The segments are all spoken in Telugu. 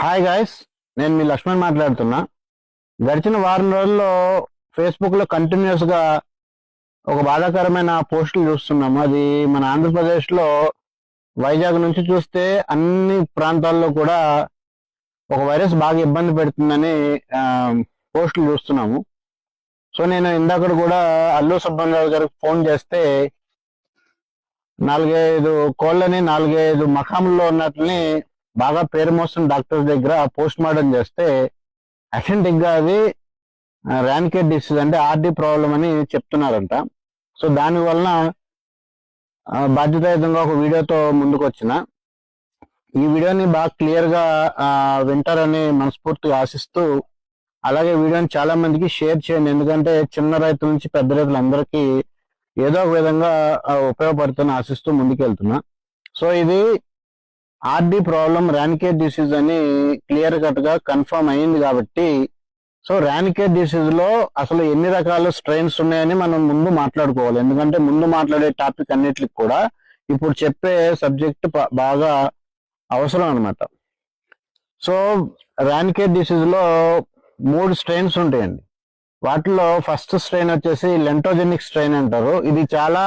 హాయ్ గాయ్స్, నేను మీ లక్ష్మణ్ మాట్లాడుతున్నా. గడిచిన వారం రోజుల్లో ఫేస్బుక్ లో కంటిన్యూస్ గా ఒక బాధాకరమైన పోస్టులు చూస్తున్నాము. అది మన ఆంధ్రప్రదేశ్ లో వైజాగ్ నుంచి చూస్తే అన్ని ప్రాంతాల్లో కూడా ఒక వైరస్ బాగా ఇబ్బంది పెడుతుందని ఆ, పోస్టులు చూస్తున్నాము. సో నేను ఇందాక కూడా అల్లు సుబ్రహ్మణ్యరావు గారికి ఫోన్ చేస్తే నాలుగైదు మకాముల్లో ఉన్నట్లని బాగా పేరు మోస్తున్న డాక్టర్స్ దగ్గర పోస్ట్ మార్టం చేస్తే అథెంటిక్ గా అది ర్యాన్కేట్ డిసీజ్ అంటే ఆర్డి ప్రాబ్లం అని చెప్తున్నారంట. సో దాని వలన బాధ్యతాయుతంగా ఒక వీడియోతో ముందుకు వచ్చిన ఈ వీడియోని బాగా క్లియర్ గా వింటారని మనస్ఫూర్తిగా ఆశిస్తూ, అలాగే వీడియోని చాలా మందికి షేర్ చేయండి. ఎందుకంటే చిన్న రైతుల నుంచి పెద్ద రైతులందరికీ ఏదో ఒక విధంగా ఉపయోగపడుతుందని ఆశిస్తూ ముందుకెళ్తున్నా. సో ఇది ఆర్డి ప్రాబ్లం ర్యాన్కేట్ డిసీజ్ అని క్లియర్ కట్ గా కన్ఫర్మ్ అయింది కాబట్టి, సో ర్యాన్కేట్ డిసీజ్ లో అసలు ఎన్ని రకాల స్ట్రెయిన్స్ ఉన్నాయని మనం ముందు మాట్లాడుకోవాలి. ఎందుకంటే ముందు మాట్లాడే టాపిక్ అన్నిటికి కూడా ఇప్పుడు చెప్పే సబ్జెక్ట్ బాగా అవసరం అనమాట. సో ర్యాన్కేట్ డిసీజ్ లో 3 స్ట్రెయిన్స్ ఉంటాయండి. వాటిలో ఫస్ట్ స్ట్రెయిన్ వచ్చేసి లెంటోజెనిక్ స్ట్రెయిన్ అంటారు. ఇది చాలా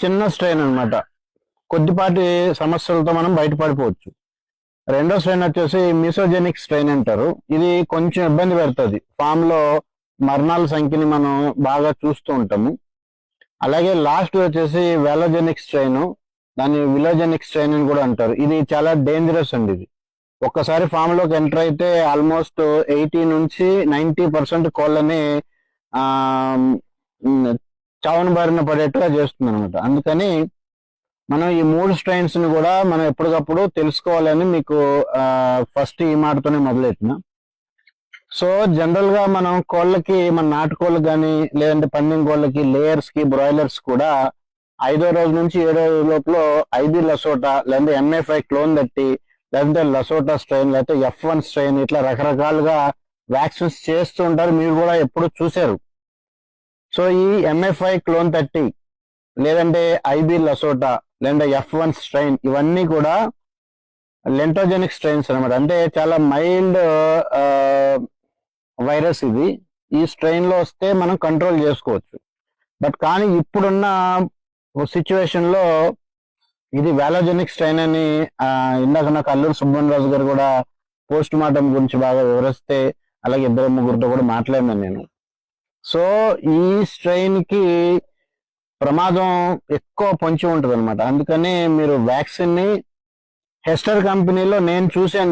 చిన్న స్ట్రెయిన్ అనమాట. కొద్దిపాటి సమస్యలతో మనం బయటపడిపోవచ్చు. రెండో స్ట్రెయిన్ వచ్చేసి మిసోజెనిక్ స్ట్రెయిన్ అంటారు. ఇది కొంచెం ఇబ్బంది పెడుతుంది. ఫామ్ లో మరణాల సంఖ్యని మనం బాగా చూస్తూ ఉంటాము. అలాగే లాస్ట్ వచ్చేసి వెలోజెనిక్ స్ట్రెయిన్, దాన్ని విలోజెనిక్ స్ట్రెయిన్ అని కూడా అంటారు. ఇది చాలా డేంజరస్ అండి. ఇది ఒక్కసారి ఫామ్ లోకి ఎంటర్ అయితే ఆల్మోస్ట్ 80 నుంచి 90% కోళ్ళని చావును బారిన పడేట్టుగా చేస్తుంది అనమాట. అందుకని మనం ఈ 3 స్ట్రెయిన్స్ ని కూడా మనం ఎప్పటికప్పుడు తెలుసుకోవాలని మీకు ఫస్ట్ ఈ మాటతోనే మొదలెట్టిన. సో జనరల్ గా మనం కోళ్ళకి, మన నాటుకోళ్ళకి కానీ లేదంటే పందెం కోళ్ళకి, లేయర్స్ కి, బ్రాయిలర్స్ కూడా 5వ రోజు నుంచి 7వ రోజు లోపల ఐబీ లసోటా లేదంటే MA5 క్లోన్ తట్టి లేదంటే లసోటా స్ట్రెయిన్ లేకపోతే F1 స్ట్రెయిన్ ఇట్లా రకరకాలుగా వ్యాక్సిన్స్ చేస్తూ ఉంటారు. మీరు కూడా ఎప్పుడు చూశారు. సో ఈ MA5 క్లోన్ 30 లేదంటే ఐబీ లసోటా లేదంటే F1 స్ట్రెయిన్ ఇవన్నీ కూడా లెంటోజెనిక్ స్ట్రెయిన్స్ అనమాట. అంటే చాలా మైల్డ్ వైరస్ ఇది. ఈ స్ట్రెయిన్ లో వస్తే మనం కంట్రోల్ చేసుకోవచ్చు. బట్ కానీ ఇప్పుడున్న సిచ్యువేషన్ లో ఇది వ్యాలోజెనిక్ స్ట్రెయిన్ అని ఇందాక నాకు అల్లూరు సుబ్రహ్మణ్యరాజు గారు కూడా పోస్ట్ మార్టం గురించి బాగా వివరిస్తే, అలాగే 2-3 కూడా మాట్లాడినాను నేను. సో ఈ స్ట్రెయిన్ కి ప్రమాదం ఎక్కువ పొంచి ఉంటుంది అనమాట. అందుకని మీరు వ్యాక్సిన్ ని హెస్టర్ కంపెనీలో నేను చూసాను,